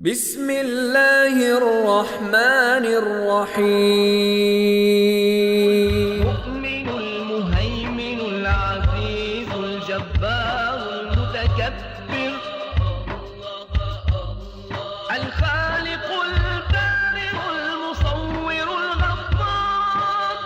بسم الله الرحمن الرحيم المؤمن المهيمن العزيز الجبار المتكبر الخالق البارئ المصور الغفار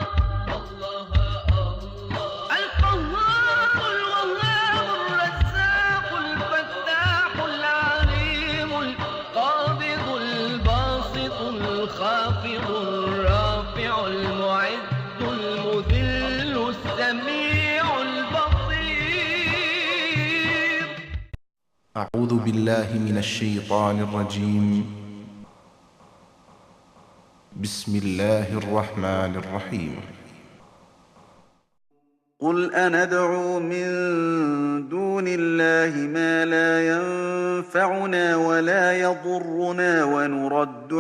القهار الوهاب الرزاق الفتاح العليم القابض الباسط الخافض الرافع المعز المذل السميع البصير. أعوذ بالله من الشيطان الرجيم. بسم الله الرحمن الرحيم. قل أندعو من دون الله ما لا ينفعنا ولا يضرنا ونرد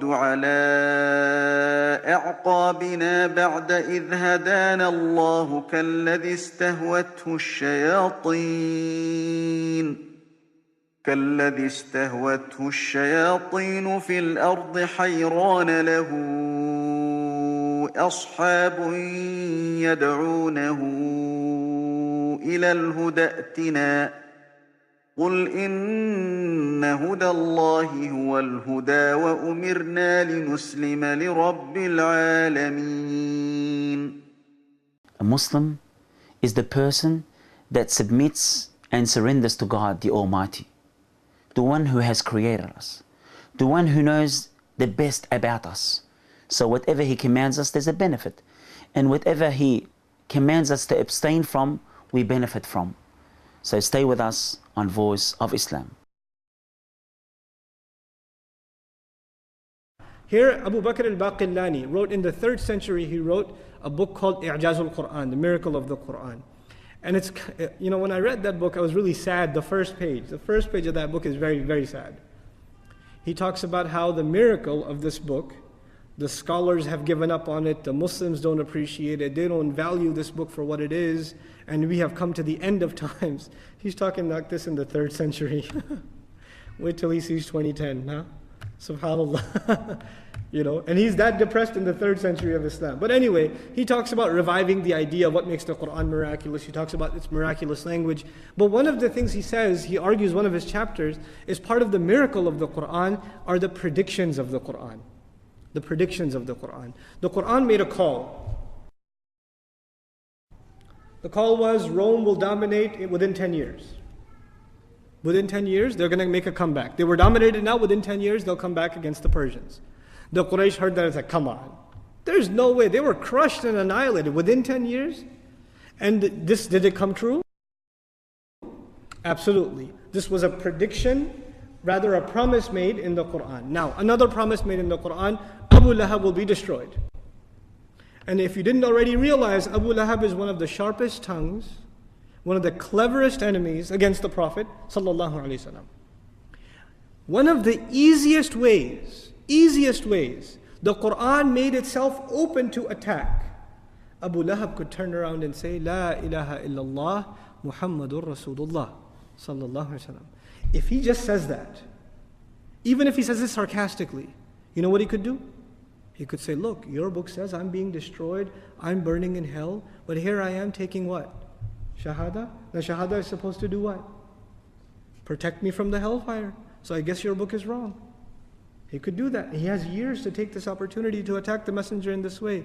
على أعقابنا بعد إذ هدانا الله كالذي استهوته الشياطين في الأرض حيران له أصحاب يدعونه إلى الهدى ائتنا قل إن هدى الله هو الهدى وأمرنا لنسلم لرب العالمين. A Muslim is the person that submits and surrenders to God the Almighty, the one who has created us, the one who knows the best about us. So whatever He commands us, there's a benefit. And whatever He commands us to abstain from, we benefit from. So stay with us on Voice of Islam. Here, Abu Bakr al-Baqillani wrote in the 3rd century, he wrote a book called I'jazul Qur'an, the miracle of the Qur'an. And it's, when I read that book, I was really sad. The first page of that book is very, very sad. He talks about how the miracle of this book, the scholars have given up on it, the Muslims don't appreciate it, they don't value this book for what it is, and we have come to the end of times. He's talking like this in the 3rd century. Wait till he sees 2010, huh? SubhanAllah. And he's that depressed in the 3rd century of Islam. But anyway, he talks about reviving the idea of what makes the Qur'an miraculous. He talks about its miraculous language. But one of the things he says, he argues one of his chapters, is part of the miracle of the Qur'an are the predictions of the Qur'an. The predictions of the Qur'an. The Qur'an made a call. The call was Rome will dominate within 10 years. Within 10 years, they're going to make a comeback. They were dominated now, within 10 years, they'll come back against the Persians. The Quraysh heard that and said, come on. There's no way. They were crushed and annihilated within 10 years. And did it come true? Absolutely. This was a prediction, rather a promise made in the Qur'an. Now, another promise made in the Qur'an, Abu Lahab will be destroyed. And if you didn't already realize, Abu Lahab is one of the sharpest tongues, one of the cleverest enemies against the Prophet sallallahu alaihi wasallam. One of the easiest ways, the Qur'an made itself open to attack. Abu Lahab could turn around and say, La ilaha illallah Muhammadur Rasulullah sallallahu alaihi wasallam. If he just says that, even if he says it sarcastically, you know what he could do? He could say, look, your book says I'm being destroyed, I'm burning in hell, but here I am taking what? Shahada? The Shahada is supposed to do what? Protect me from the hellfire. So I guess your book is wrong. He could do that. He has years to take this opportunity to attack the messenger in this way.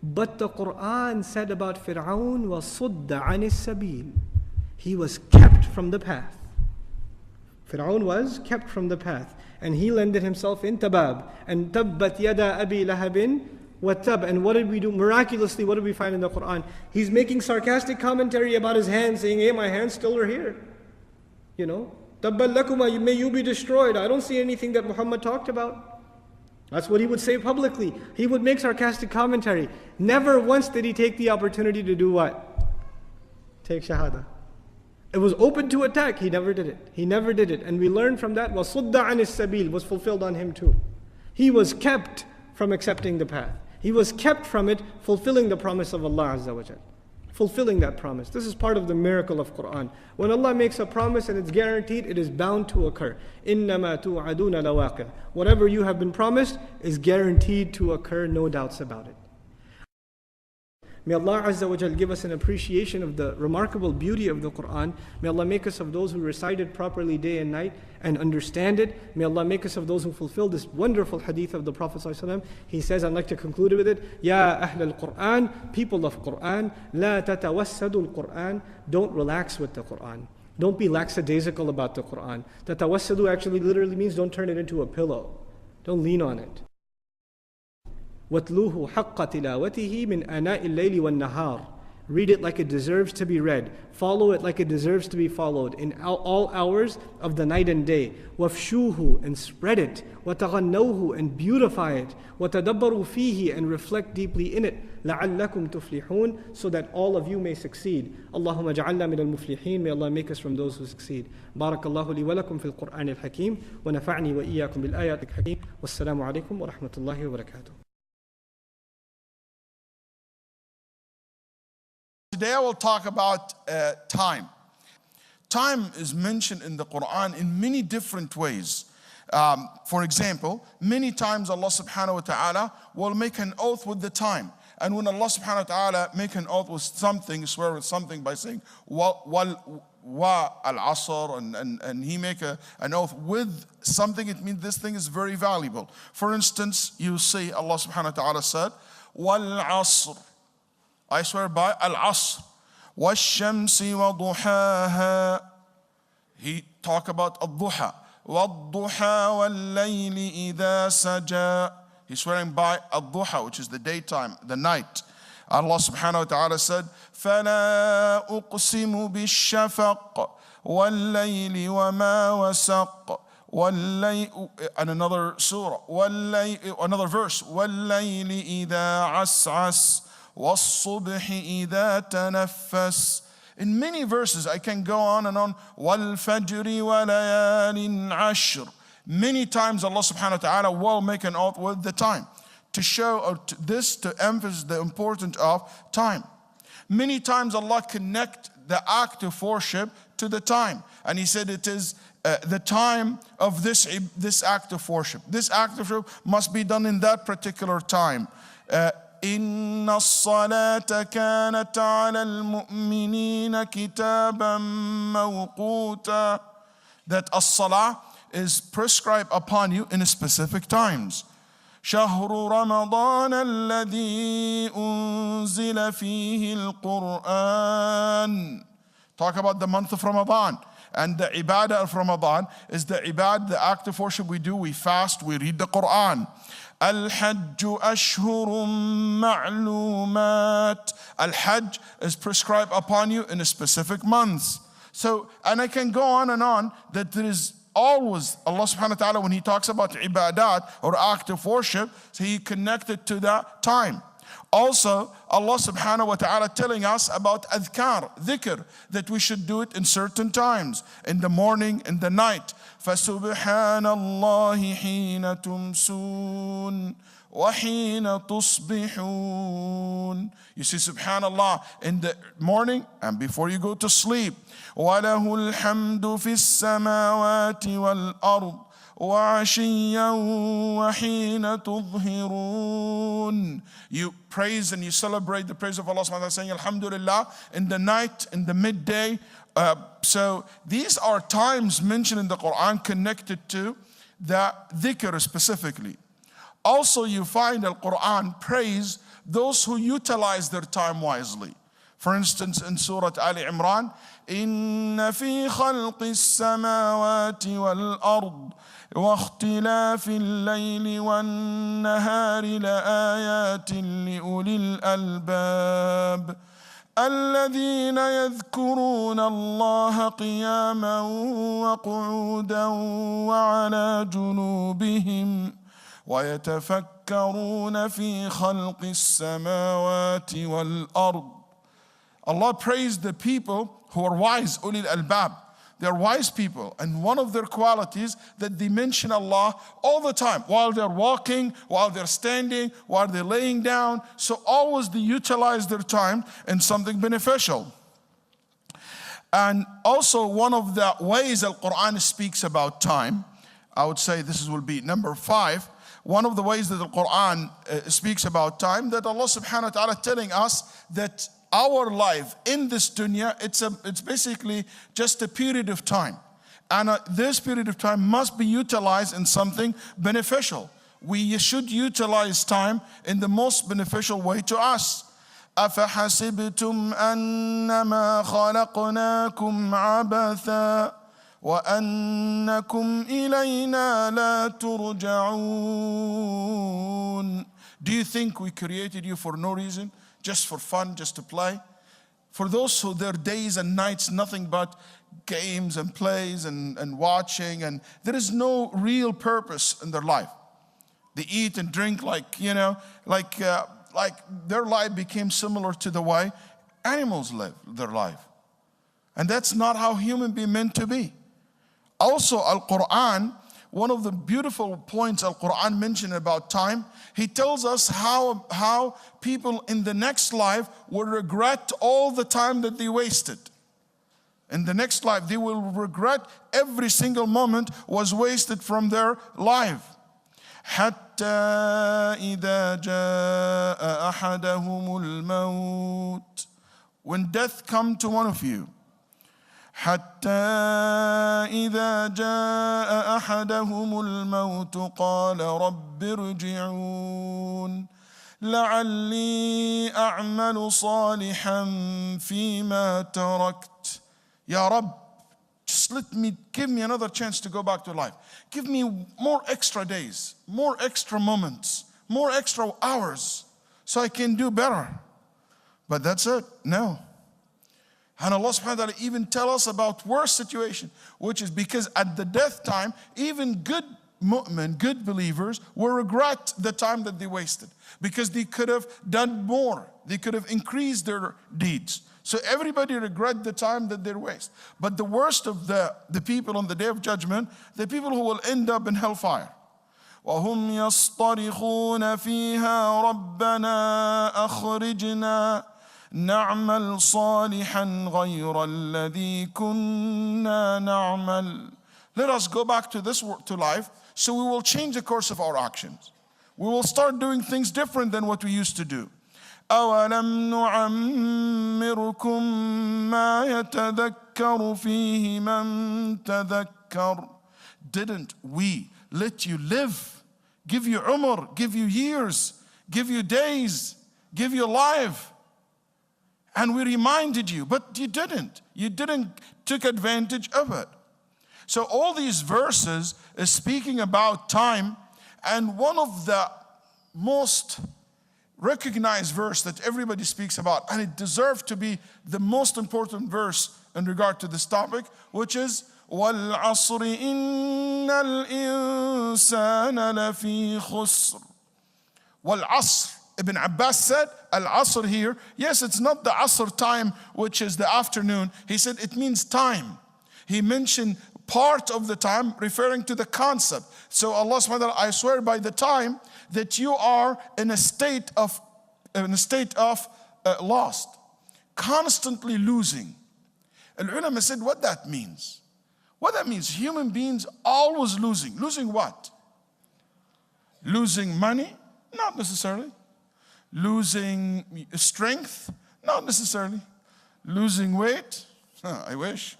But the Qur'an said about Fir'aun, وَصُدَّ عَنِ السَّبِيلِ. He was kept from the path. Fir'aun was kept from the path. And he landed himself in Tabab. And Tabbat yada Abi Lahabin wa Tab. And what did we do? Miraculously, what did we find in the Qur'an? He's making sarcastic commentary about his hands, saying, hey, my hands still are here. Tabbat lakuma, may you be destroyed. I don't see anything that Muhammad talked about. That's what he would say publicly. He would make sarcastic commentary. Never once did he take the opportunity to do what? Take Shahada. It was open to attack. He never did it. And we learn from that, وَصُدَّ عَنِ السَّبِيلِ was fulfilled on him too. He was kept from accepting the path. He was kept from it, fulfilling the promise of Allah Azza wa Jal. fulfilling that promise. This is part of the miracle of Qur'an. When Allah makes a promise and it's guaranteed, it is bound to occur. إِنَّمَا تُوعَدُونَ لَوَاقِعٌ. Whatever you have been promised is guaranteed to occur, no doubts about it. May Allah Azza wa Jal give us an appreciation of the remarkable beauty of the Qur'an. May Allah make us of those who recite it properly day and night and understand it. May Allah make us of those who fulfill this wonderful hadith of the Prophet ﷺ. He says, I'd like to conclude with it, Ya Ahl al-Qur'an, people of Qur'an, La tatawassadu al-Qur'an, don't relax with the Qur'an. Don't be lackadaisical about the Qur'an. Tatawassadu actually literally means don't turn it into a pillow. Don't lean on it. وَاتْلُوهُ حَقَّ تِلَاوَتِهِ مِنْ آنَاءِ اللَّيْلِ وَالنَّهَارِ. Read it like it deserves to be read. Follow it like it deserves to be followed in all hours of the night and day. وَافْشُوهُ, and spread it. وَتَغَنَّوْهُ, and beautify it. وَتَدَبَّرُوا فِيهِ, and reflect deeply in it. لَعَلَّكُمْ تُفْلِحُونَ, so that all of you may succeed. اللهم اجعلنا من المفلحين. May Allah make us from those who succeed. بارك الله لي ولكم في القرآن الحكيم ونفعني وإياكم بالآيات الحكيم والسلام عليكم ورحمة الله وبركاته. Today I will talk about time. Time is mentioned in the Qur'an in many different ways. For example, many times Allah subhanahu wa ta'ala will make an oath with the time. And when Allah subhanahu wa ta'ala make an oath with something, swear with something by saying, wa al-asr, and he make an oath with something, it means this thing is very valuable. For instance, you see Allah subhanahu wa ta'ala said, wal-asr. I swear by al-asr. وَالشَّمْسِ وَضُحَاهَا. He talk about al-duha. وَالضُّحَى وَاللَّيْلِ إِذَا سَجَى. He's swearing by al-duha, which is the daytime, the night. Allah subhanahu wa ta'ala said, فَلَا أُقْسِمُ بِالشَّفَقِ وَاللَّيْلِ وَمَا وَسَقَ. And another surah, another verse, وَاللَّيْلِ إِذَا عَسْعَسَ وَالصُّبْحِ إِذَا تَنَفَّسَ. In many verses, I can go on and on. وَالْفَجْرِ وَلَيَالٍ عَشْرٍ. Many times Allah subhanahu wa ta'ala will make an oath with the time to show to emphasize the importance of time. Many times Allah connect the act of worship to the time. And He said it is the time of this act of worship. This act of worship must be done in that particular time. إن الصلاة كانت على المؤمنين كتابا موقوتا. That as-salah is prescribed upon you in specific times. شهر رمضان الذي أنزل فيه القرآن. Talk about the month of Ramadan. And the ibadah of Ramadan is the act of worship we do. We fast, we read the Qur'an. Al-Hajj ashhurun ma'lumat. Al-Hajj is prescribed upon you in a specific month. So, and I can go on and on, that there is always, Allah subhanahu wa ta'ala, when He talks about ibadat or act of worship, so He connected to that time. Also, Allah subhanahu wa ta'ala telling us about adhkar, dhikr, that we should do it in certain times, in the morning, in the night. فَسُبْحَانَ اللَّهِ حِينَ تُمْسُونَ وَحِينَ تُصْبِحُونَ. You see subhanallah in the morning and before you go to sleep. وَلَهُ الْحَمْدُ فِي السَّمَاوَاتِ وَالْأَرْضِ وَعَشِيًّا وَحِينَ تُظْهِرُونَ. You praise and you celebrate the praise of Allah subhanahu wa ta'ala, saying Alhamdulillah in the night, in the midday. So these are times mentioned in the Qur'an connected to the dhikr specifically. Also you find the Qur'an praise those who utilize their time wisely. For instance, in Surah Ali Imran, إِنَّ فِي خَلْقِ السَّمَاوَاتِ وَالْأَرْضِ وَاخْتِلَافِ اللَّيْلِ وَالنَّهَارِ لَآيَاتٍ لِأُولِي الْأَلْبَابِ الَّذِينَ يَذْكُرُونَ اللَّهَ قِيَامًا وَقُعُودًا وَعَلَى جُنُوبِهِمْ وَيَتَفَكَّرُونَ فِي خَلْقِ السَّمَاوَاتِ وَالْأَرْضِ. Allah praised the people who are wise, ulil albab, They're wise people, and one of their qualities that they mention Allah all the time, while they're walking, while they're standing, while they're laying down. So always they utilize their time in something beneficial. And also one of the ways Al-Qur'an speaks about time, I would say this will be number 5. One of the ways that the Qur'an speaks about time, that Allah subhanahu wa ta'ala telling us that our life in this dunya, it's basically just a period of time. And this period of time must be utilized in something beneficial. We should utilize time in the most beneficial way to us. أَفَحَسِبْتُمْ أَنَّمَا خَلَقْنَاكُمْ عَبَثًا وَأَنَّكُمْ إِلَيْنَا لَا تُرْجَعُونَ. Do you think we created you for no reason? Just for fun, just to play? For those who their days and nights nothing but games and plays and watching, and there is no real purpose in their life. They eat and drink like their life became similar to the way animals live their life. And that's not how human beings meant to be. Also, Al-Qur'an, one of the beautiful points Al-Qur'an mentioned about time, he tells us how people in the next life will regret all the time that they wasted. In the next life, they will regret every single moment was wasted from their life. حَتَّى إِذَا جَاءَ أَحَدَهُمُ الْمَوْتِ. When death comes to one of you, حتى إذا جاء أحدهم الموت قال رب ارجعون لعلي أعمل صالحا فيما تركت. Ya Rabb, just give me another chance to go back to life. Give me more extra days, more extra moments, more extra hours so I can do better. But that's it, no. And Allah subhanahu wa ta'ala even tell us about worse situation, which is because at the death time, even good mu'min, good believers, will regret the time that they wasted. Because they could have done more. They could have increased their deeds. So everybody regret the time that they waste. But the worst of the people on the Day of Judgment, the people who will end up in hellfire. وَهُمْ يَصْطَرِخُونَ فِيهَا رَبَّنَا أَخْرِجْنَا نعمل صالحا غير الذي كنا نعمل. Let us go back to this world, to life, so we will change the course of our actions. We will start doing things different than what we used to do. أولم نعمركم ما يتذكر فيه من تذكر. Didn't we let you live, give you umr, give you years, give you days, give you life? And we reminded you, but you didn't. You didn't take advantage of it. So all these verses is speaking about time, and one of the most recognized verse that everybody speaks about, and it deserves to be the most important verse in regard to this topic, which is وَالْعَصْرِ إِنَّ الْإِنسَانَ لَفِي خُسْرٍ. وَالْعَصْرِ. Ibn Abbas said, Al-Asr here, yes, it's not the Asr time, which is the afternoon. He said it means time. He mentioned part of the time referring to the concept. So Allah subhanahu wa ta'ala, I swear by the time that you are in a state of lost, constantly losing. Al-ulama said what that means. What that means, human beings always losing. Losing what? Losing money? Not necessarily. Losing strength? Not necessarily. Losing weight? I wish.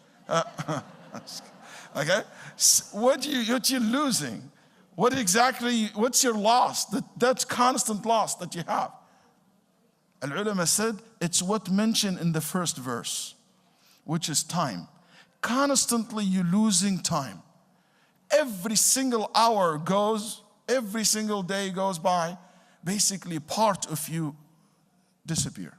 Okay? What you losing? What's your loss? That's constant loss that you have. Al-ulama said it's what mentioned in the first verse, which is time. Constantly you losing time. Every single hour goes, every single day goes by, basically part of you disappear.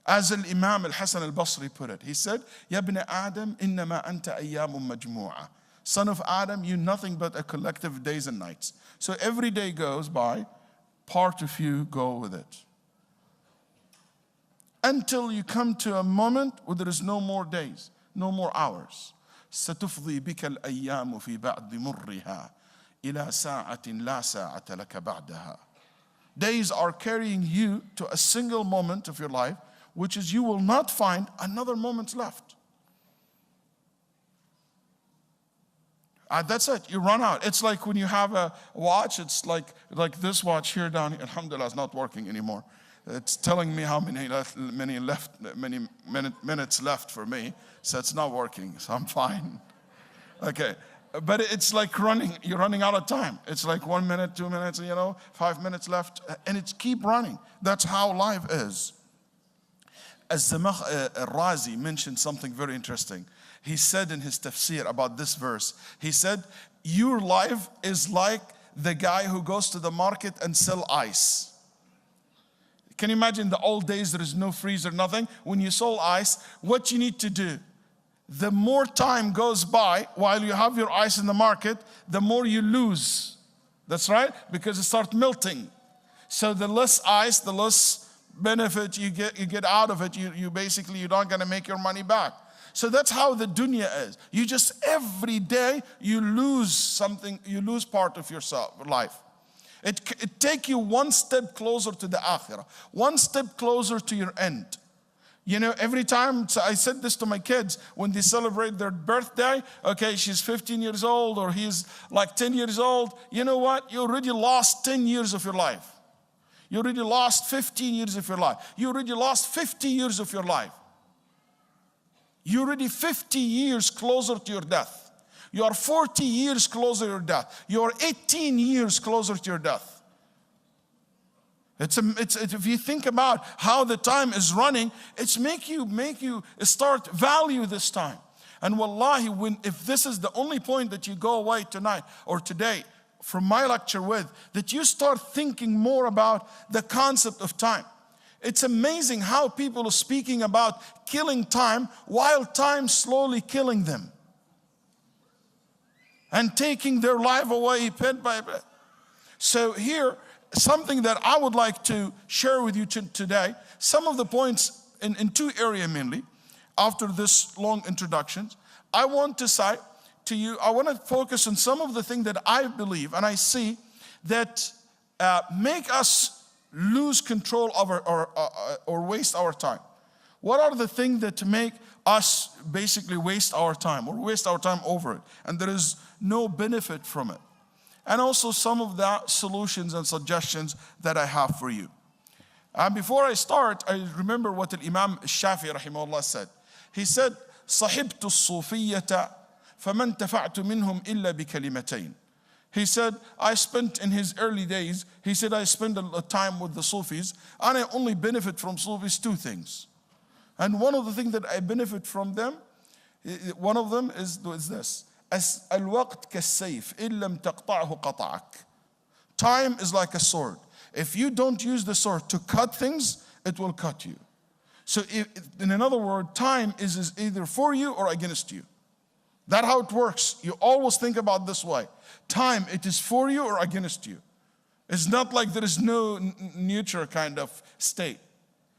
As Imam al-Hasan al-Basri put it, he said, Ya ibn Adam, innama anta ayyamun majmu'a. Son of Adam, you're nothing but a collective days and nights. So every day goes by, part of you go with it. Until you come to a moment where there is no more days. no more hours. ستفضي بك الأيام في بعد مرها إلى ساعة لا ساعة لك بعدها. Days are carrying you to a single moment of your life, which is you will not find another moment left. That's it. You run out. It's like when you have a watch. It's like this watch here down here. Alhamdulillah, it's not working anymore. It's telling me how many minutes left for me. So it's not working. So I'm fine. Okay. But it's like running. You're running out of time. It's like 1 minute, 2 minutes, 5 minutes left. And it's keep running. That's how life is. As Razi mentioned something very interesting. He said in his tafsir about this verse, he said, your life is like the guy who goes to the market and sell ice. Can you imagine the old days, there is no freezer, nothing? When you sell ice, what you need to do, the more time goes by while you have your ice in the market, the more you lose. That's right, because it starts melting. So the less ice, the less benefit you get out of it. You're not going to make your money back. So that's how the dunya is. You just every day you lose something, you lose part of yourself, life. It take you one step closer to the akhirah, one step closer to your end. Every time, so I said this to my kids when they celebrate their birthday, okay, she's 15 years old or he's like 10 years old. You know what? You already lost 10 years of your life. You already lost 15 years of your life. You already lost 50 years of your life. You're already 50 years closer to your death. You are 40 years closer to your death. You are 18 years closer to your death. If you think about how the time is running, it's make you start value this time. And wallahi, if this is the only point that you go away tonight or today from my lecture with, that you start thinking more about the concept of time. It's amazing how people are speaking about killing time while time slowly killing them and taking their life away bit by bit. So here, something that I would like to share with you today, some of the points in two areas mainly, after this long introduction, I want to say to you, I want to focus on some of the things that I believe and I see that make us lose control of or waste our time. What are the things that make us basically waste our time or waste our time over it and there is no benefit from it? And also some of the solutions and suggestions that I have for you. And before I start, I remember what the Imam Shafi'i rahimahullah said. He said, صحبت الصوفية فما انتفعت منهم إلا بكلمتين. He said, I spent in his early days, he said, I spent a time with the Sufis and I only benefit from Sufis two things. And one of the things that I benefit from them, one of them is this. الوقت كالسيف إن لم تقطعه قطعك. Time is like a sword. If you don't use the sword to cut things, it will cut you. So in another word, time is either for you or against you. That's how it works. You always think about this way. Time, it is for you or against you. It's not like there is no neutral kind of state.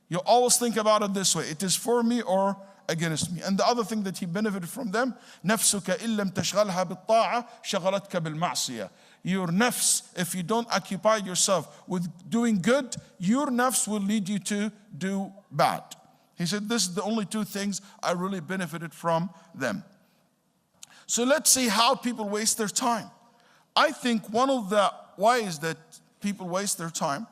You always think about it this way. It is for me or against me. And the other thing that he benefited from them, نفسك إن لم تشغلها بالطاعة شغلتك بالمعصية. Your nafs, if you don't occupy yourself with doing good, your nafs will lead you to do bad. He said, this is the only two things I really benefited from them. So let's see how people waste their time. I think one of the ways that people waste their time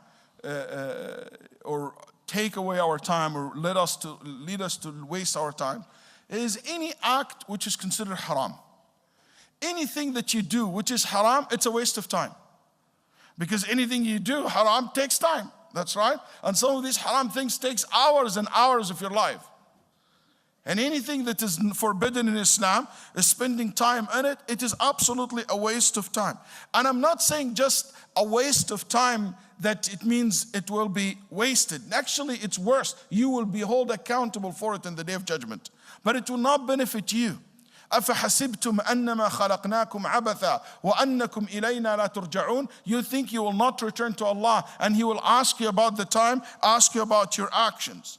or take away our time or lead us to waste our time is any act which is considered haram. Anything that you do which is haram, it's a waste of time. Because anything you do haram takes time. That's right. And some of these haram things takes hours and hours of your life. And anything that is forbidden in Islam is spending time in it. It is absolutely a waste of time. And I'm not saying just a waste of time that it means it will be wasted. Actually, it's worse. You will be held accountable for it in the day of judgment. But it will not benefit you. أَفَحَسِبْتُمْ أَنَّمَا خَلَقْنَاكُمْ عَبَثًا وَأَنَّكُمْ إِلَيْنَا لَا تُرْجَعُونَ. You think you will not return to Allah and He will ask you about the time, ask you about your actions.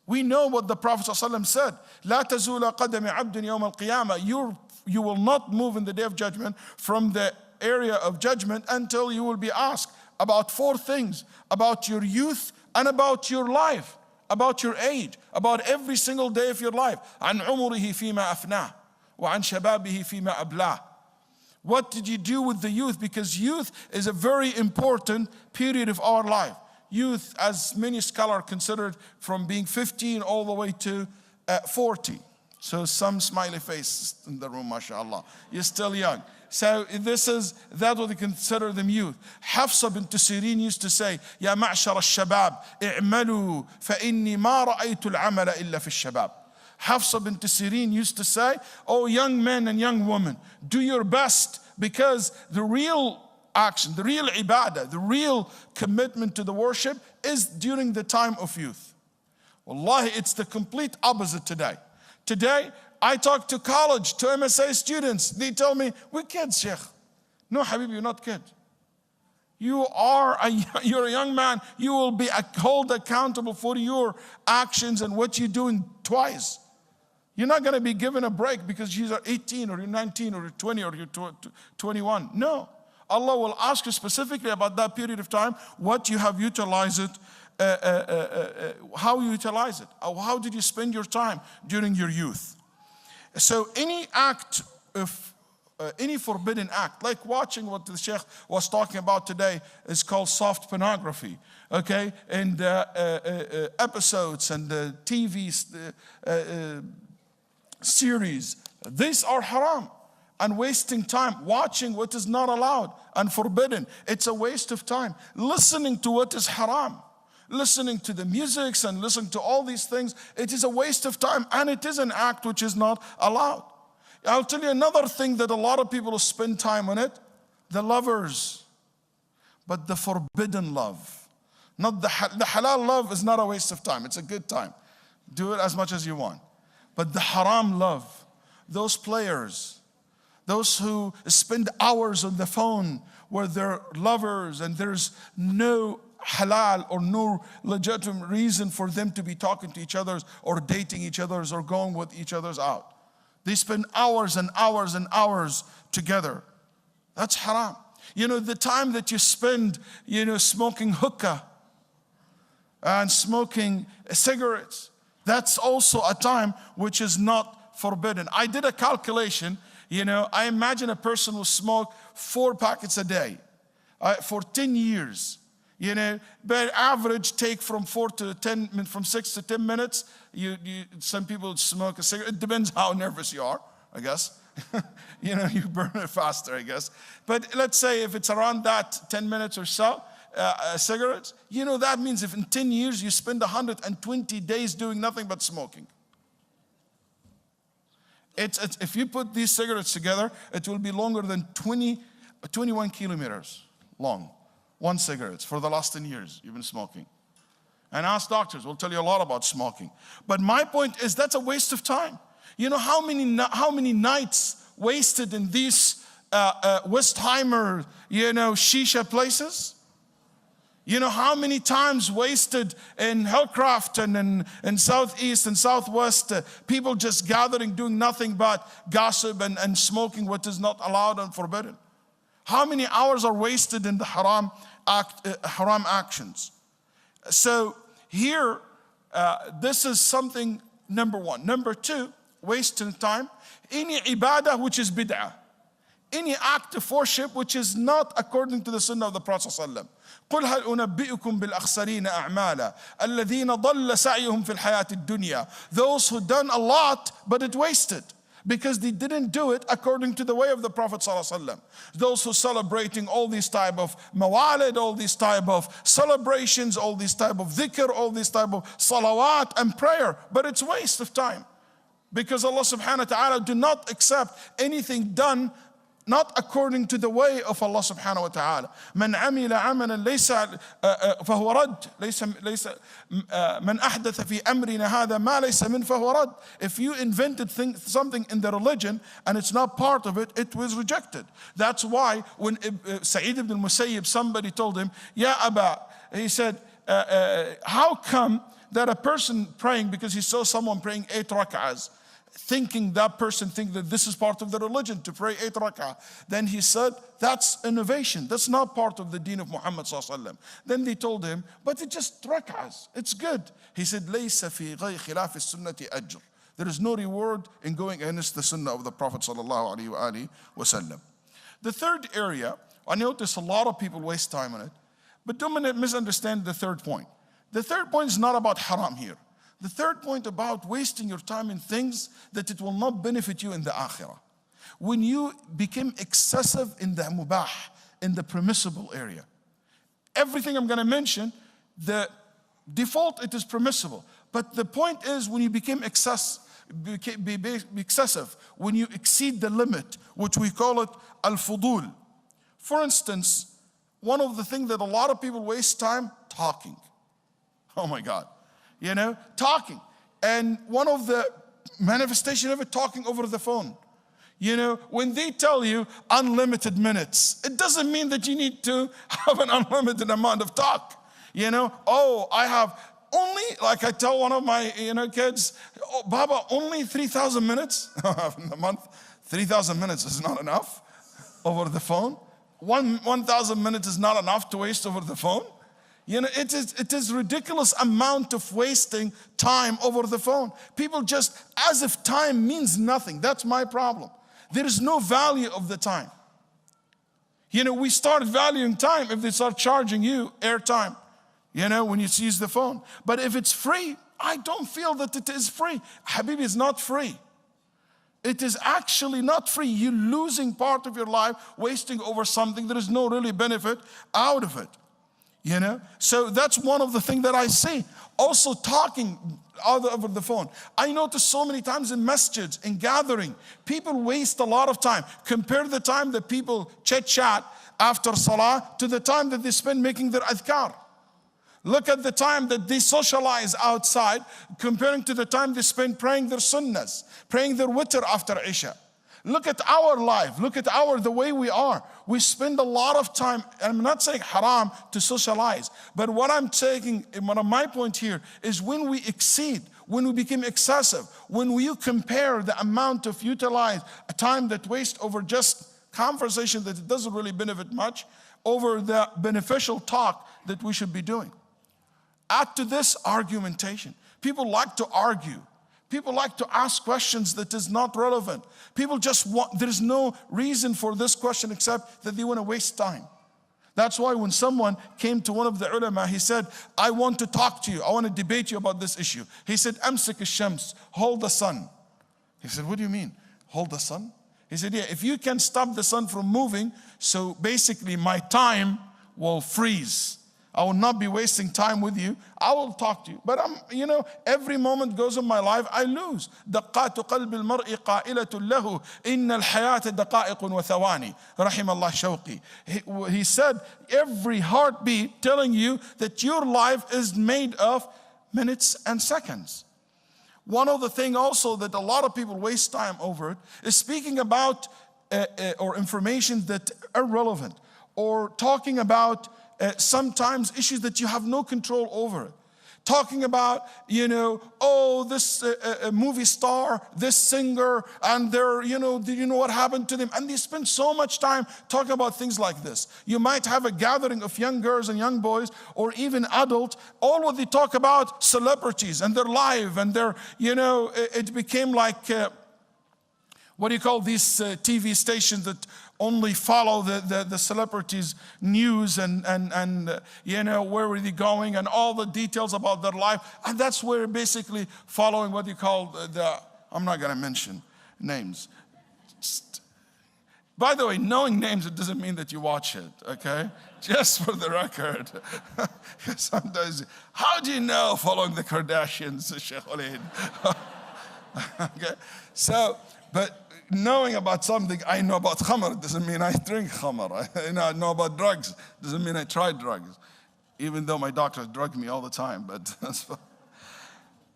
We know what the Prophet ﷺ said. لا تزول قدم عبد يوم القيامة. You will not move in the day of judgment from the area of judgment until you will be asked about 4 things: about your youth and about your life, about your age, about every single day of your life. عن عمره فيما أفناه وعن شبابه فيما أبلاه. What did you do with the youth? Because youth is a very important period of our life. Youth, as many scholars considered, from being 15 all the way to 40. So some smiley faces in the room, mashallah. You're still young. So that's what they consider them youth. Hafsa bint Sirin used to say, يا معشر الشباب اعملوا فإني ما رأيت العمل إلا في الشباب. Hafsa bint Sirin used to say, oh young men and young women, do your best, because the real action, the real ibadah, the real commitment to the worship is during the time of youth. Wallahi, it's the complete opposite today. Today, I talk to college, to MSA students. They tell me, we're kids, Sheikh. No, Habib, you're not kid. You're a young man. You will be held accountable for your actions and what you're doing twice. You're not going to be given a break because you're 18 or you're 19 or you're 20 or you're 21. No. Allah will ask you specifically about that period of time, what you have utilized it, how you utilize it. How did you spend your time during your youth? So any act of, any forbidden act, like watching what the Sheikh was talking about today, is called soft pornography, okay? And episodes and TV series, these are haram. And wasting time, watching what is not allowed and forbidden, it's a waste of time. Listening to what is haram, listening to the musics and listening to all these things, it is a waste of time, and it is an act which is not allowed. I'll tell you another thing that a lot of people spend time on it, the lovers, but the forbidden love. Not the halal love is not a waste of time, it's a good time. Do it as much as you want. But the haram love, those players, those who spend hours on the phone with their lovers and there's no halal or no legitimate reason for them to be talking to each other or dating each other or going with each other out. They spend hours and hours and hours together. That's haram. You know, the time that you spend, smoking hookah and smoking cigarettes, that's also a time which is not forbidden. I did a calculation. I imagine a person will smoke 4 packets a day for 10 years. But average take from 6 to 10 minutes. Some people smoke a cigarette. It depends how nervous you are, I guess. You burn it faster, I guess. But let's say if it's around that 10 minutes or so, cigarettes, that means if in 10 years you spend 120 days doing nothing but smoking. If you put these cigarettes together, it will be longer than 21 kilometers long. One cigarette for the last 10 years you've been smoking. And ask doctors, will tell you a lot about smoking. But my point is that's a waste of time. You know how many nights wasted in these Westheimer, shisha places? You know how many times wasted in Hillcraft and in Southeast and Southwest, people just gathering, doing nothing but gossip and smoking what is not allowed and forbidden. How many hours are wasted in the haram actions? So here, this is something, number one. Number two, wasting time. Any ibadah which is bid'ah. Any act of worship which is not according to the sunnah of the Prophet ﷺ. قل هل أنبئكم بالأخسرين أعمالا الذين ضل سعيهم في الحياة الدنيا. Those who done a lot but it wasted because they didn't do it according to the way of the Prophet ﷺ. Those who celebrating all these type of mawalid, all these type of celebrations, all these type of dhikr, all these type of salawat and prayer, but it's waste of time because Allah subhanahu wa ta'ala do not accept anything done not according to the way of Allah subhanahu wa ta'ala. من عمل عملا ليس فهو رد ليس من أحدث في أمرنا هذا ما ليس من فهو رد. If you invented something in the religion and it's not part of it, it was rejected. That's why when Sa'id ibn al-Musayyib, somebody told him, Ya Aba, he said, how come that a person praying because he saw someone praying 8 rak'ahs, thinking that person think that this is part of the religion to pray 8 rak'ah. Then he said, that's innovation. That's not part of the deen of Muhammad sallallahu alaihi wasallam. Then they told him, but it's just rak'ahs. It's good. He said, لَيْسَ فِي غَيْرِ خِلَافِ السُنَّةِ أَجْرٌ. There is no reward in going against the sunnah of the Prophet sallallahu alaihi wasallam. The third area, I notice a lot of people waste time on it, but don't misunderstand the third point. The third point is not about haram here. The third point about wasting your time in things that it will not benefit you in the akhirah. When you become excessive in the mubah, in the permissible area. Everything I'm going to mention, the default, it is permissible. But the point is when you become excessive, when you exceed the limit, which we call it al-fudul. For instance, one of the things that a lot of people waste time, talking. Oh my God. You know, talking. And one of the manifestation of it, talking over the phone. You know, when they tell you unlimited minutes, it doesn't mean that you need to have an unlimited amount of talk. You know, oh, I have only, like I tell one of my, kids, oh, Baba, only 3,000 minutes in a month. 3,000 minutes is not enough over the phone. 1,000 minutes is not enough to waste over the phone. You know, it is ridiculous amount of wasting time over the phone. People just, as if time means nothing. That's my problem. There is no value of the time. You know, we start valuing time if they start charging you airtime, you know, when you use the phone. But if it's free, I don't feel that it is free. Habibi, is not free. It is actually not free. You're losing part of your life, wasting over something. There is no really benefit out of it. You know, so that's one of the things that I see. Also talking over the phone. I notice so many times in masjids, in gathering, people waste a lot of time. Compare the time that people chit-chat after salah to the time that they spend making their adhkar. Look at the time that they socialize outside, comparing to the time they spend praying their sunnahs, praying their witr after Isha. Look at our life. Look at the way we are. We spend a lot of time, and I'm not saying haram to socialize, but what I'm taking, one of my point here is when we exceed, when we become excessive, when you compare the amount of utilized time that waste over just conversation that it doesn't really benefit much, over the beneficial talk that we should be doing. Add to this argumentation. People like to argue. People like to ask questions that is not relevant. People just want, there's no reason for this question except that they want to waste time. That's why when someone came to one of the ulama, he said, I want to talk to you. I want to debate you about this issue. He said, Amsik al-shams, hold the sun. He said, what do you mean? Hold the sun? He said, yeah, if you can stop the sun from moving, so basically my time will freeze. I will not be wasting time with you. I will talk to you. But every moment goes in my life, I lose. دقات قلب المرء قائلة له إن الحياة دقائق وثواني. رحم الله شوقي. He said, every heartbeat telling you that your life is made of minutes and seconds. One of the things also that a lot of people waste time over it is speaking about or information that are irrelevant, or talking about sometimes issues that you have no control over. Talking about, this movie star, this singer, and they're, do you know what happened to them? And they spend so much time talking about things like this. You might have a gathering of young girls and young boys, or even adults, all what they talk about celebrities and their life, and their, it became like, what do you call these TV stations that only follow the celebrities' news and where are they going and all the details about their life. And that's where basically following what you call I'm not going to mention names. By the way, knowing names, it doesn't mean that you watch it, okay? Just for the record. Sometimes, how do you know following the Kardashians, Sheikh Waleed? Okay, so, but knowing about something, I know about khamr doesn't mean I drink khamr. I know about drugs doesn't mean I try drugs, even though my doctor drugged me all the time. But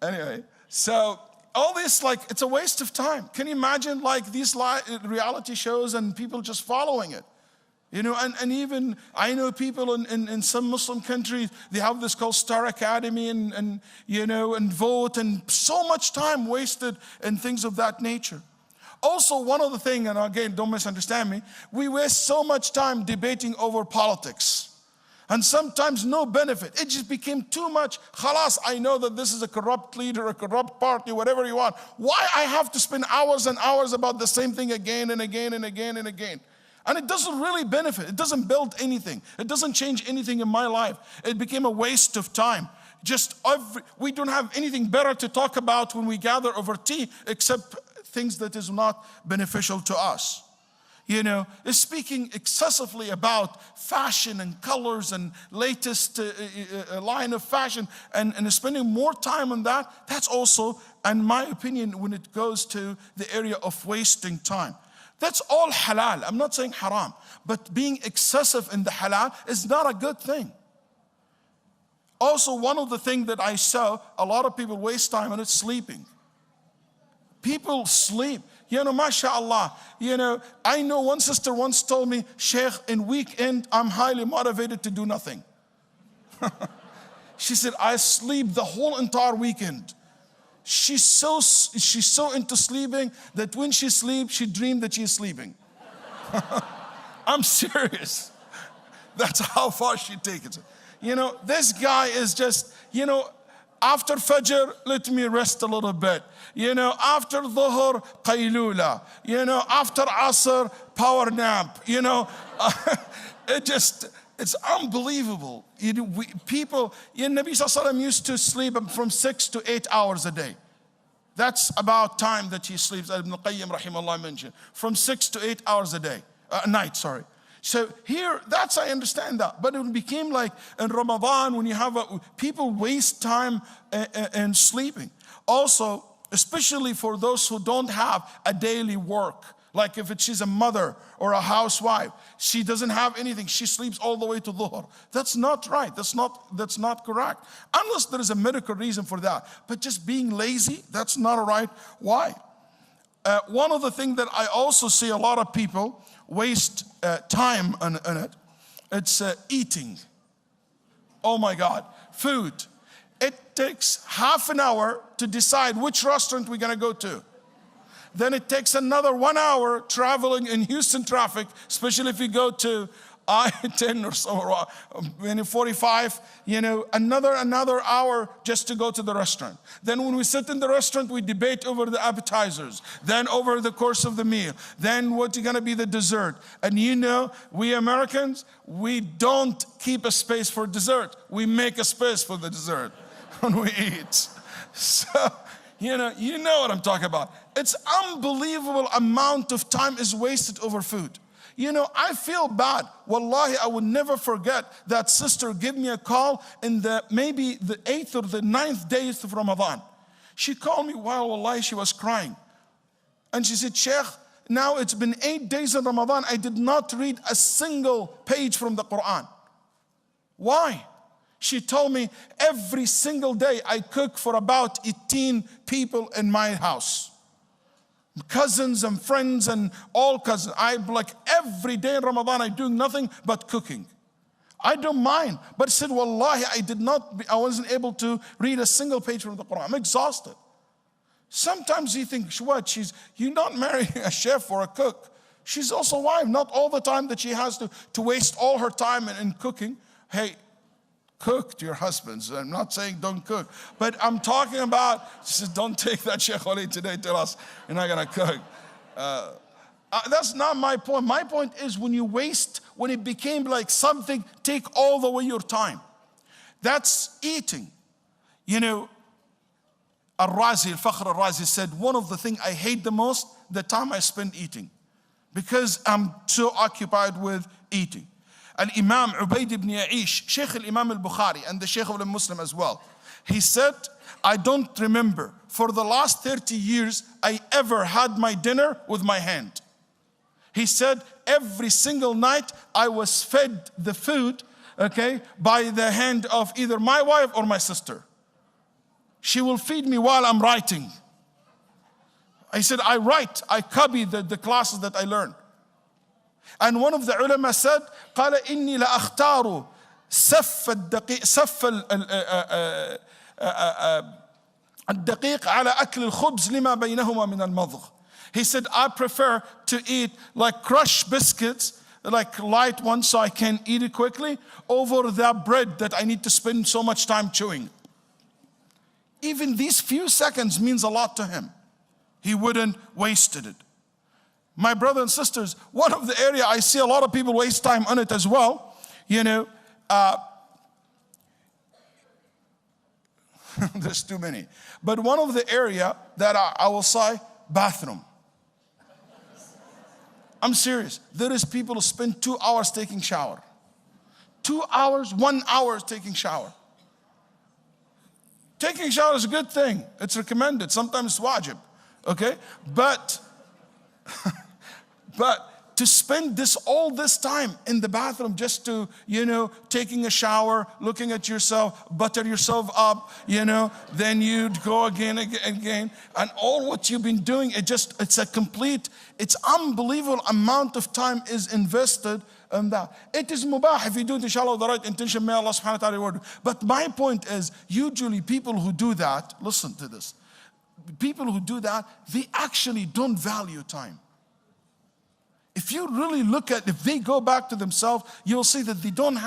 anyway, so all this, it's a waste of time. Can you imagine these reality shows and people just following it? You know, and even I know people in some Muslim countries, they have this called Star Academy and you know, and vote, and so much time wasted in things of that nature. Also, one other thing, and again, don't misunderstand me, we waste so much time debating over politics. And sometimes no benefit. It just became too much. Khalas, I know that this is a corrupt leader, a corrupt party, whatever you want. Why I have to spend hours and hours about the same thing again and again and again and again? And it doesn't really benefit. It doesn't build anything. It doesn't change anything in my life. It became a waste of time. We don't have anything better to talk about when we gather over tea except things that is not beneficial to us. You know, speaking excessively about fashion and colors and latest line of fashion and spending more time on that, that's also, in my opinion, when it goes to the area of wasting time. That's all halal. I'm not saying haram, but being excessive in the halal is not a good thing. Also, one of the things that I saw, a lot of people waste time on, it's sleeping. People sleep. You know, mashallah, you know, I know one sister once told me, Sheikh, in weekend, I'm highly motivated to do nothing. She said, I sleep the whole entire weekend. She's so into sleeping that when she sleeps, she dreams that she's sleeping. I'm serious. That's how far she takes it. You know, this guy is just, you know, after Fajr, let me rest a little bit. You know, after Dhuhr, qaylula. You know, after Asr, power nap. You know, it's unbelievable. You know, Nabi Sallallahu Alaihi Wasallam used to sleep from 6 to 8 hours a day. That's about time that he sleeps, Ibn Qayyim rahimahullah mentioned. From 6 to 8 hours a day, night, sorry. So here, I understand that. But it became like in Ramadan when you have people waste time in sleeping. Also, especially for those who don't have a daily work. Like if she's a mother or a housewife, she doesn't have anything. She sleeps all the way to Dhuhr. That's not right. That's not correct. Unless there is a medical reason for that. But just being lazy, that's not right. Why? One of the things that I also see a lot of people waste time on it, it's eating. Oh my God, food. It takes half an hour to decide which restaurant we're gonna go to. Then it takes another 1 hour traveling in Houston traffic, especially if you go to I-10 or so, 45, you know, another hour just to go to the restaurant. Then when we sit in the restaurant, we debate over the appetizers, then over the course of the meal, then what's gonna be the dessert. And you know, we Americans, we don't keep a space for dessert. We make a space for the dessert when we eat. So, you know what I'm talking about. It's unbelievable amount of time is wasted over food. You know, I feel bad. Wallahi, I will never forget that sister gave me a call in maybe the 8th or the 9th days of Ramadan. She called me while wallahi she was crying. And she said, Sheikh, now it's been 8 days in Ramadan. I did not read a single page from the Qur'an. Why? She told me every single day I cook for about 18 people in my house. Cousins and friends and all cousins. Like every day in Ramadan I do nothing but cooking. I don't mind. But said, wallahi, I wasn't able to read a single page from the Quran. I'm exhausted. Sometimes you think, what, you're not marrying a chef or a cook. She's also a wife. Not all the time that she has to waste all her time in cooking. Hey, cook to your husbands. I'm not saying don't cook, but I'm talking about, she says, don't take that Sheikh Waleed today, tell us you're not gonna cook. That's not my point. My point is when it became like something, take all the way your time. That's eating. You know, Al-Fakhr Al-Razi said, one of the things I hate the most, the time I spend eating. Because I'm so occupied with eating. Al-Imam Ubayd ibn Ya'ish, Sheikh al-Imam al-Bukhari, and the Sheikh of Muslim as well. He said, I don't remember for the last 30 years I ever had my dinner with my hand. He said, every single night I was fed the food, okay, by the hand of either my wife or my sister. She will feed me while I'm writing. I said, I write, I copy the classes that I learn. And one of the ulama said, قال إني لأختار سف الدقيق الدقيق على أكل الخبز لما بينهما من المضغ. He said, I prefer to eat like crushed biscuits, like light ones so I can eat it quickly, over that bread that I need to spend so much time chewing. Even these few seconds means a lot to him. He wouldn't wasted it. My brothers and sisters, one of the area I see a lot of people waste time on it as well, there's too many. But one of the area that I will say, bathroom. I'm serious. There is people who spend 2 hours taking shower. 2 hours, 1 hour taking shower. Taking shower is a good thing. It's recommended. Sometimes it's wajib. Okay? But to spend all this time in the bathroom just to, taking a shower, looking at yourself, butter yourself up, then you'd go again, and all what you've been doing, it's unbelievable amount of time is invested in that. It is mubah if you do it, inshallah, with the right intention, may Allah subhanahu wa ta'ala reward you. But my point is, usually people who do that, listen to this, people who do that, they actually don't value time. If you really look at, if they go back to themselves, you'll see that they don't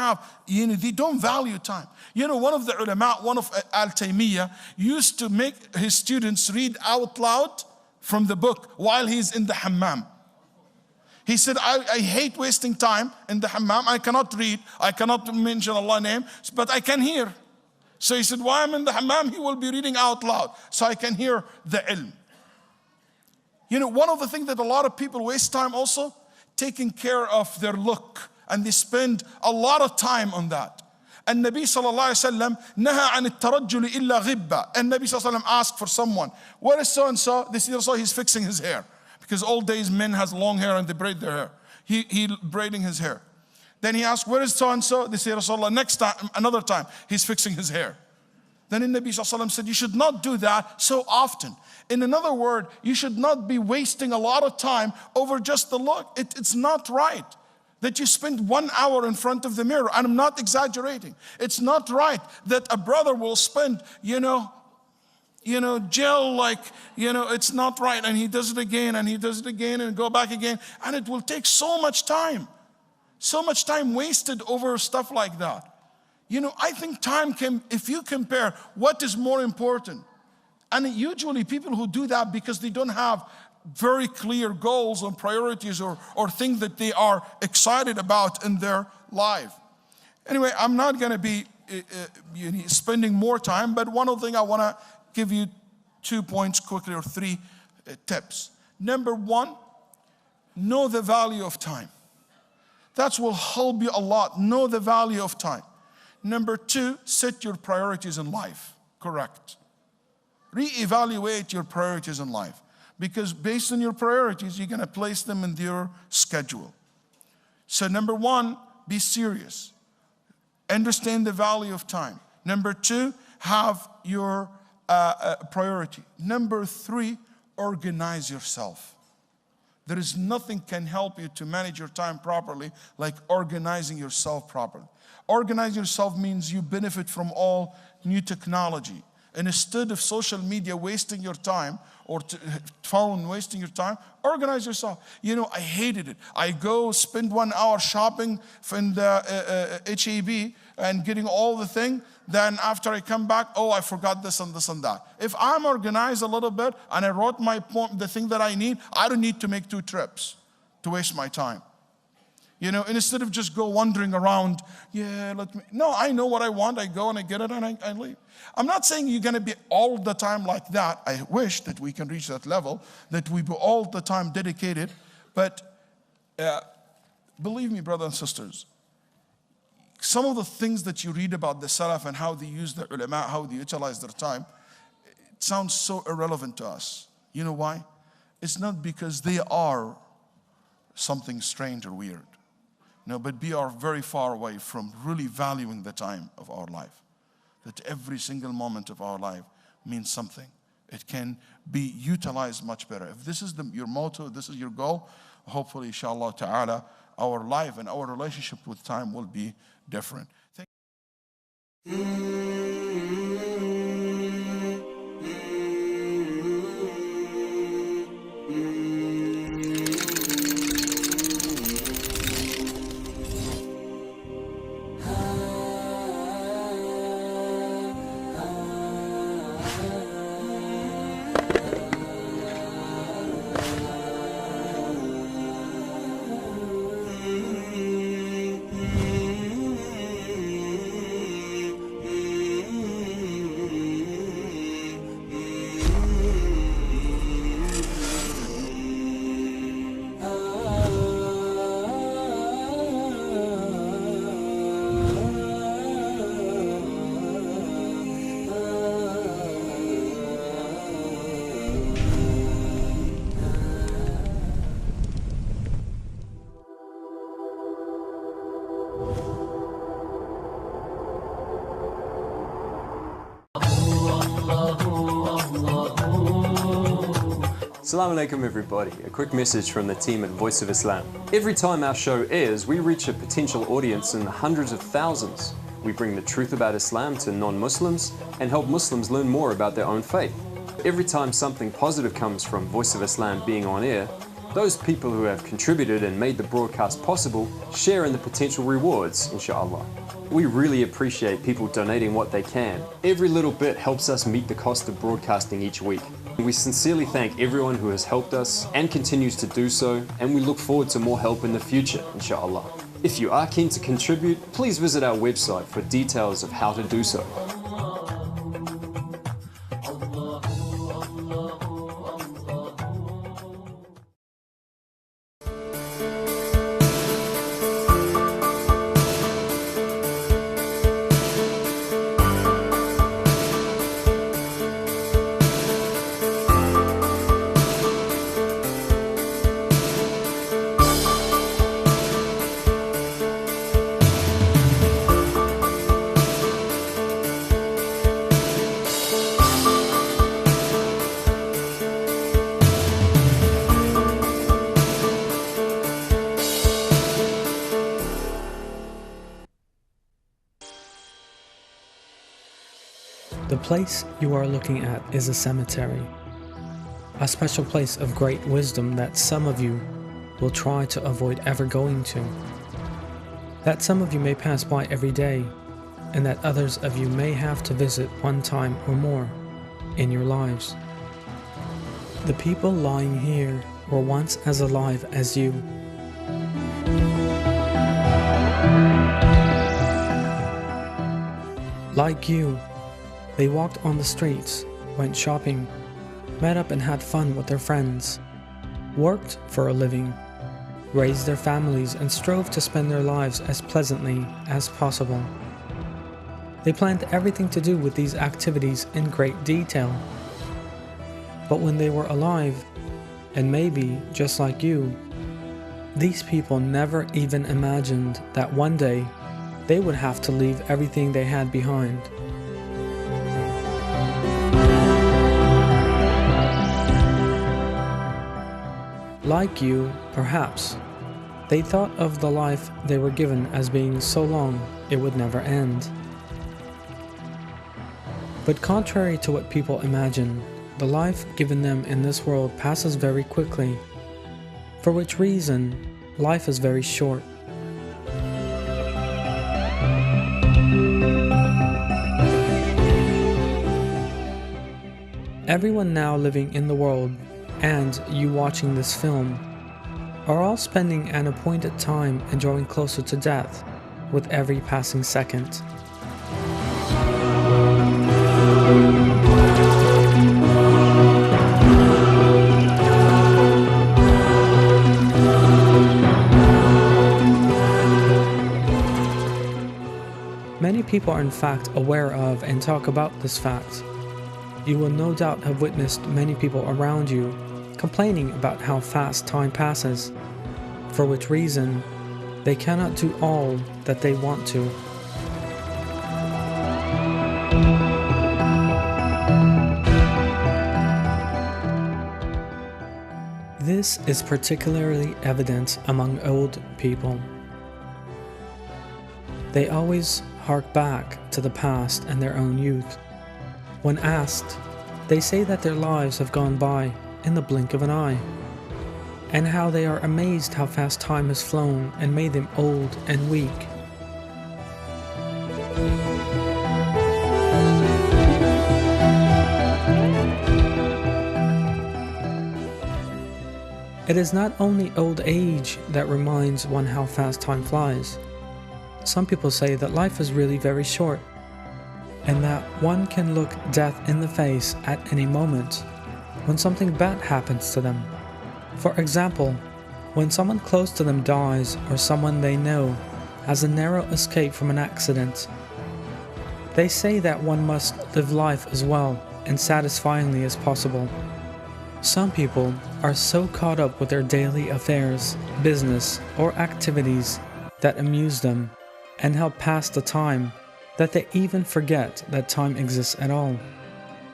they don't value time. One of the ulama, one of Al-Taymiyyah, used to make his students read out loud from the book while he's in the hammam. He said, I hate wasting time in the hammam. I cannot read, I cannot mention Allah's name, but I can hear. So he said, while I'm in the hammam, he will be reading out loud, so I can hear the ilm. One of the things that a lot of people waste time also, taking care of their look, and they spend a lot of time on that. And Nabi sallallahu alayhi wa sallam naha an الترجل illa ghibba. And Nabi sallallahu alayhi wa sallam asked for someone, where is so and so? They said, so he's fixing his hair, because all days men has long hair and they braid their hair. He braiding his hair. Then he asked, where is so and so? They say, Rasulullah, next time, another time, he's fixing his hair. Then the Nabi sallallahu alayhi wa sallam said, you should not do that so often. In another word, you should not be wasting a lot of time over just the look. It's not right that you spend 1 hour in front of the mirror. And I'm not exaggerating. It's not right that a brother will spend, gel it's not right. And he does it again and he does it again and go back again. And it will take so much time wasted over stuff like that. I think time if you compare what is more important, and usually people who do that because they don't have very clear goals or priorities or things that they are excited about in their life. Anyway, I'm not going to be spending more time, but one of the things I want to give you 2 points quickly, or 3 tips. Number 1, know the value of time. That will help you a lot. Know the value of time. Number 2, set your priorities in life. Correct. Reevaluate your priorities in life, because based on your priorities, you're going to place them in your schedule. So number 1, be serious. Understand the value of time. Number 2, have your priority. Number 3, organize yourself. There is nothing can help you to manage your time properly like organizing yourself properly. Organize yourself means you benefit from all new technology. And instead of social media wasting your time, or phone wasting your time, organize yourself. I hated it. I go spend 1 hour shopping in the HEB and getting all the thing. Then after I come back, I forgot this and this and that. If I'm organized a little bit and I wrote my point, the thing that I need, I don't need to make 2 trips to waste my time. And instead of just go wandering around, no, I know what I want. I go and I get it and I leave. I'm not saying you're going to be all the time like that. I wish that we can reach that level, that we be all the time dedicated. But believe me, brothers and sisters, some of the things that you read about the Salaf and how they use the ulama, how they utilize their time, it sounds so irrelevant to us. You know why? It's not because they are something strange or weird. No, but we are very far away from really valuing the time of our life. That every single moment of our life means something. It can be utilized much better. If this is your motto, this is your goal, hopefully, inshallah ta'ala, our life and our relationship with time will be different. Assalamu alaikum everybody, a quick message from the team at Voice of Islam. Every time our show airs, we reach a potential audience in the hundreds of thousands. We bring the truth about Islam to non-Muslims and help Muslims learn more about their own faith. Every time something positive comes from Voice of Islam being on air, those people who have contributed and made the broadcast possible share in the potential rewards, inshallah. We really appreciate people donating what they can. Every little bit helps us meet the cost of broadcasting each week. We sincerely thank everyone who has helped us and continues to do so, and we look forward to more help in the future, inshallah. If you are keen to contribute, please visit our website for details of how to do so. The place you are looking at is a cemetery, a special place of great wisdom that some of you will try to avoid ever going to, that some of you may pass by every day, and that others of you may have to visit one time or more in your lives. The people lying here were once as alive as you. Like you, they walked on the streets, went shopping, met up and had fun with their friends, worked for a living, raised their families and strove to spend their lives as pleasantly as possible. They planned everything to do with these activities in great detail. But when they were alive, and maybe just like you, these people never even imagined that one day they would have to leave everything they had behind. Like you, perhaps, they thought of the life they were given as being so long it would never end. But contrary to what people imagine, the life given them in this world passes very quickly, for which reason life is very short. Everyone now living in the world, and you watching this film, are all spending an appointed time and drawing closer to death with every passing second. Many people are in fact aware of and talk about this fact. You will no doubt have witnessed many people around you complaining about how fast time passes, for which reason they cannot do all that they want to. This is particularly evident among old people. They always hark back to the past and their own youth. When asked, they say that their lives have gone by in the blink of an eye, and how they are amazed how fast time has flown and made them old and weak. It is not only old age that reminds one how fast time flies. Some people say that life is really very short, and that one can look death in the face at any moment when something bad happens to them. For example, when someone close to them dies or someone they know has a narrow escape from an accident. They say that one must live life as well and satisfyingly as possible. Some people are so caught up with their daily affairs, business, or activities that amuse them and help pass the time that they even forget that time exists at all,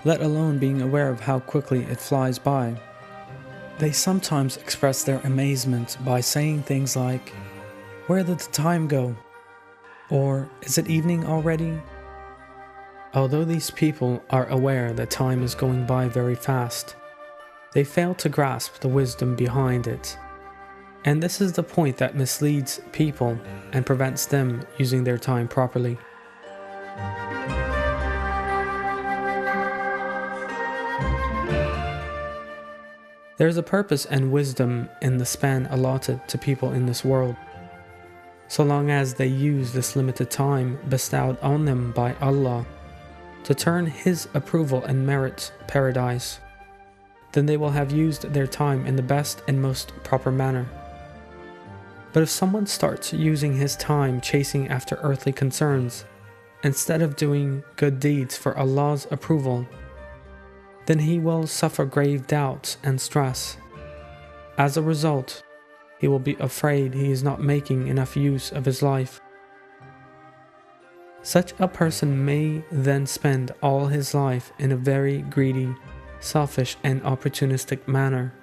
let alone being aware of how quickly it flies by. They sometimes express their amazement by saying things like, "Where did the time go?" Or, "Is it evening already?" Although these people are aware that time is going by very fast, they fail to grasp the wisdom behind it. And this is the point that misleads people and prevents them using their time properly. There is a purpose and wisdom in the span allotted to people in this world. So long as they use this limited time bestowed on them by Allah to turn His approval and merit paradise, then they will have used their time in the best and most proper manner. But if someone starts using his time chasing after earthly concerns, instead of doing good deeds for Allah's approval, then he will suffer grave doubts and stress. As a result, he will be afraid he is not making enough use of his life. Such a person may then spend all his life in a very greedy, selfish and opportunistic manner,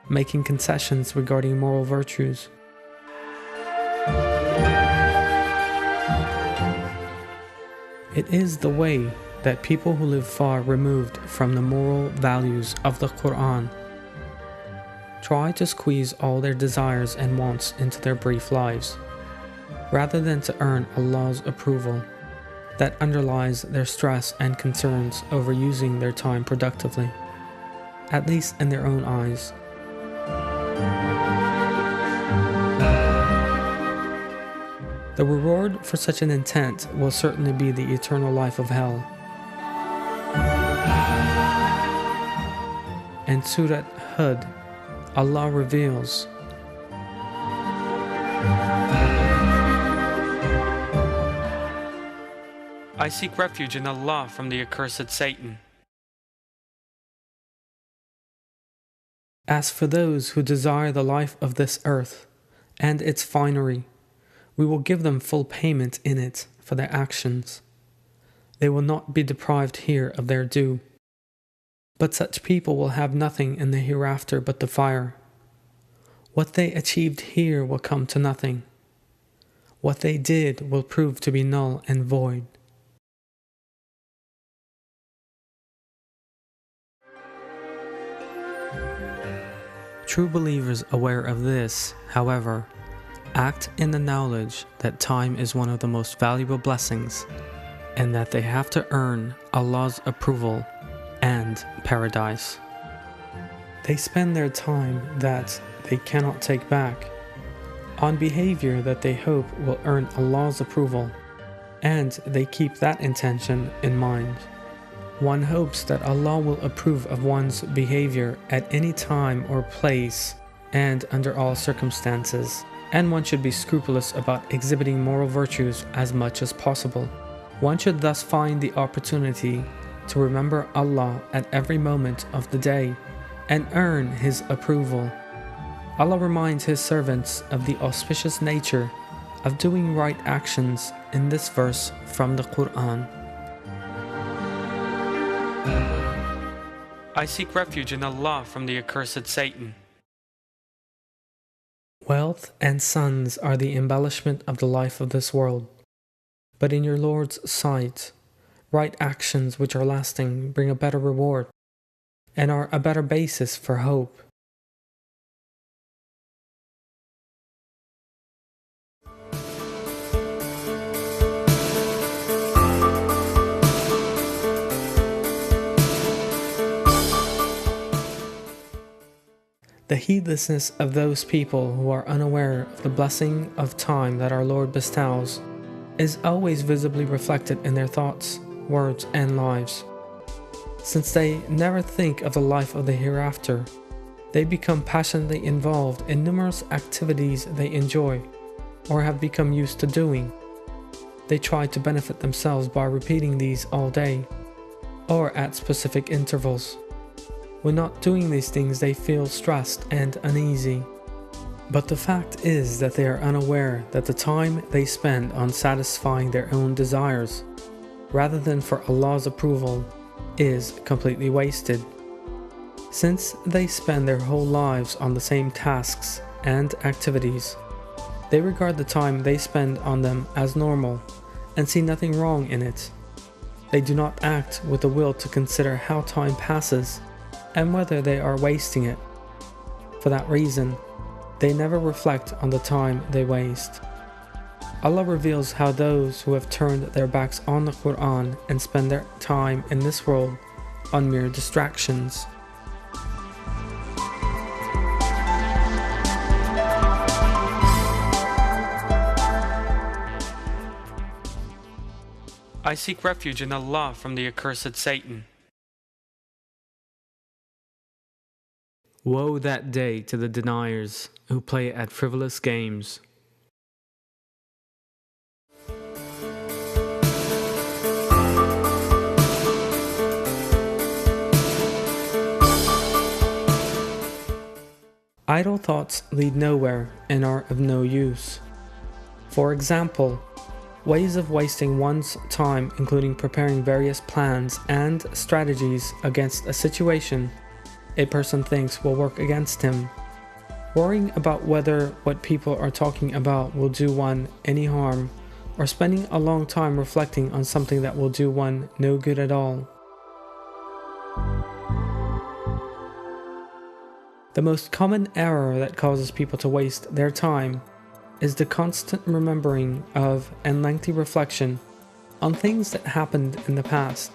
making concessions regarding moral virtues. It is the way that people who live far removed from the moral values of the Qur'an try to squeeze all their desires and wants into their brief lives, rather than to earn Allah's approval that underlies their stress and concerns over using their time productively, at least in their own eyes. The reward for such an intent will certainly be the eternal life of hell. In Surah Hud, Allah reveals, "I seek refuge in Allah from the accursed Satan. As for those who desire the life of this earth and its finery, we will give them full payment in it for their actions. They will not be deprived here of their due. But such people will have nothing in the hereafter but the fire. What they achieved here will come to nothing. What they did will prove to be null and void." True believers aware of this, however, act in the knowledge that time is one of the most valuable blessings and that they have to earn Allah's approval and paradise. They spend their time that they cannot take back on behavior that they hope will earn Allah's approval, and they keep that intention in mind. One hopes that Allah will approve of one's behavior at any time or place and under all circumstances, and one should be scrupulous about exhibiting moral virtues as much as possible. One should thus find the opportunity to remember Allah at every moment of the day and earn His approval. Allah reminds His servants of the auspicious nature of doing right actions in this verse from the Qur'an. "I seek refuge in Allah from the accursed Satan." Wealth and sons are the embellishment of the life of this world. But in your Lord's sight, right actions which are lasting bring a better reward and are a better basis for hope. The heedlessness of those people who are unaware of the blessing of time that our Lord bestows is always visibly reflected in their thoughts, words, and lives. Since they never think of the life of the hereafter, they become passionately involved in numerous activities they enjoy or have become used to doing. They try to benefit themselves by repeating these all day or at specific intervals. When not doing these things, they feel stressed and uneasy. But the fact is that they are unaware that the time they spend on satisfying their own desires, rather than for Allah's approval, is completely wasted. Since they spend their whole lives on the same tasks and activities, they regard the time they spend on them as normal and see nothing wrong in it. They do not act with the will to consider how time passes and whether they are wasting it. For that reason, they never reflect on the time they waste. Allah reveals how those who have turned their backs on the Qur'an and spend their time in this world on mere distractions. I seek refuge in Allah from the accursed Satan. Woe that day to the deniers who play at frivolous games. Idle thoughts lead nowhere and are of no use. For example, ways of wasting one's time, including preparing various plans and strategies against a situation a person thinks will work against him, worrying about whether what people are talking about will do one any harm, or spending a long time reflecting on something that will do one no good at all. The most common error that causes people to waste their time is the constant remembering of and lengthy reflection on things that happened in the past,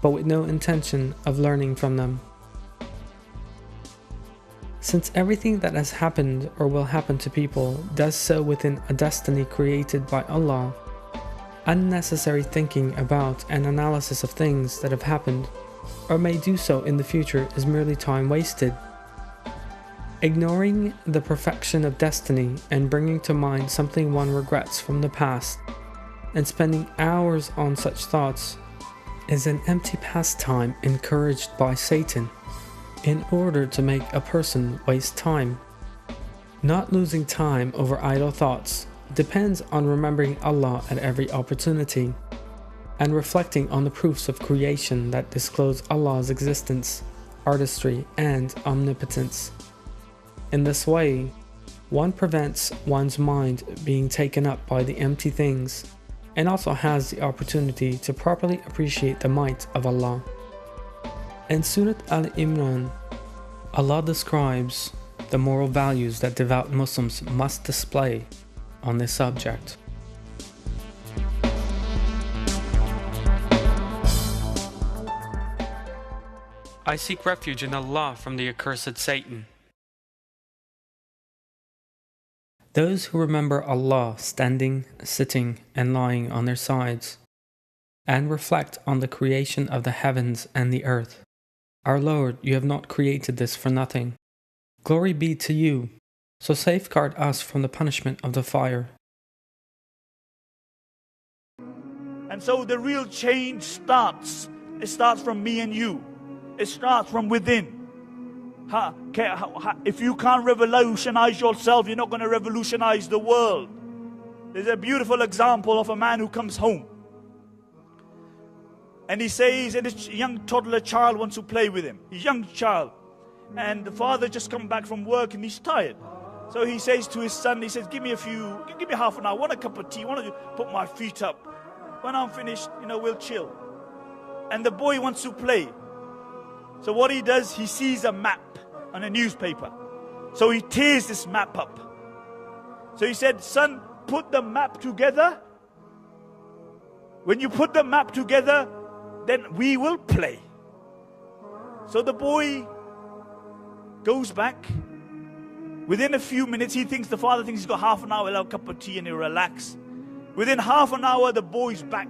but with no intention of learning from them. Since everything that has happened or will happen to people does so within a destiny created by Allah, unnecessary thinking about and analysis of things that have happened or may do so in the future is merely time wasted. Ignoring the perfection of destiny and bringing to mind something one regrets from the past and spending hours on such thoughts is an empty pastime encouraged by Satan in order to make a person waste time. Not losing time over idle thoughts depends on remembering Allah at every opportunity and reflecting on the proofs of creation that disclose Allah's existence, artistry, and omnipotence. In this way, one prevents one's mind being taken up by the empty things and also has the opportunity to properly appreciate the might of Allah. In Surah Al-Imran, Allah describes the moral values that devout Muslims must display on this subject. I seek refuge in Allah from the accursed Satan. Those who remember Allah standing, sitting, and lying on their sides, and reflect on the creation of the heavens and the earth. Our Lord, you have not created this for nothing. Glory be to you, so safeguard us from the punishment of the fire. And so the real change starts. It starts from me and you. It starts from within. If you can't revolutionize yourself, you're not going to revolutionize the world. There's a beautiful example of a man who comes home. And he says that a young toddler child wants to play with him. A young child. And the father just come back from work and he's tired. So he says to his son, he says, give me half an hour, want a cup of tea, want to put my feet up. When I'm finished, we'll chill. And the boy wants to play. So what he does, he sees a map on a newspaper. So he tears this map up. So he said, son, put the map together. When you put the map together, then we will play. So the boy goes back. Within a few minutes, the father thinks he's got half an hour, he'll have a cup of tea and he'll relax. Within half an hour, the boy's back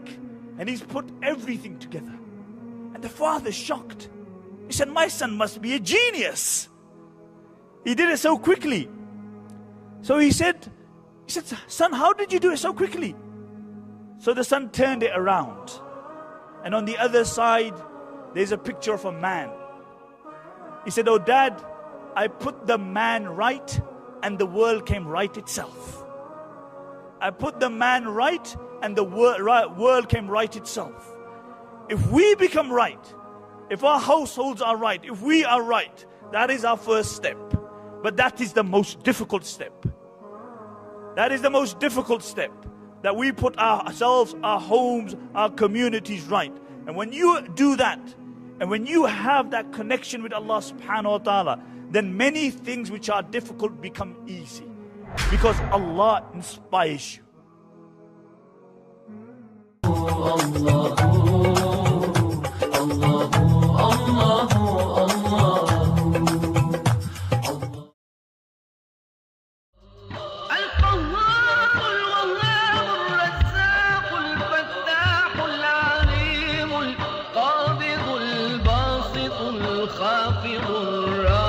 and he's put everything together. And the father's shocked. He said, my son must be a genius. He did it so quickly. So he said, son, how did you do it so quickly? So the son turned it around. And on the other side, there's a picture of a man. He said, oh dad, I put the man right and the world came right itself. I put the man right and the world came right itself. If we become right, if our households are right, if we are right, that is our first step. But that is the most difficult step. That is the most difficult step. That we put ourselves, our homes, our communities right. And when you do that, and when you have that connection with Allah subhanahu wa ta'ala, then many things which are difficult become easy. Because Allah inspires you. الخافض الرافع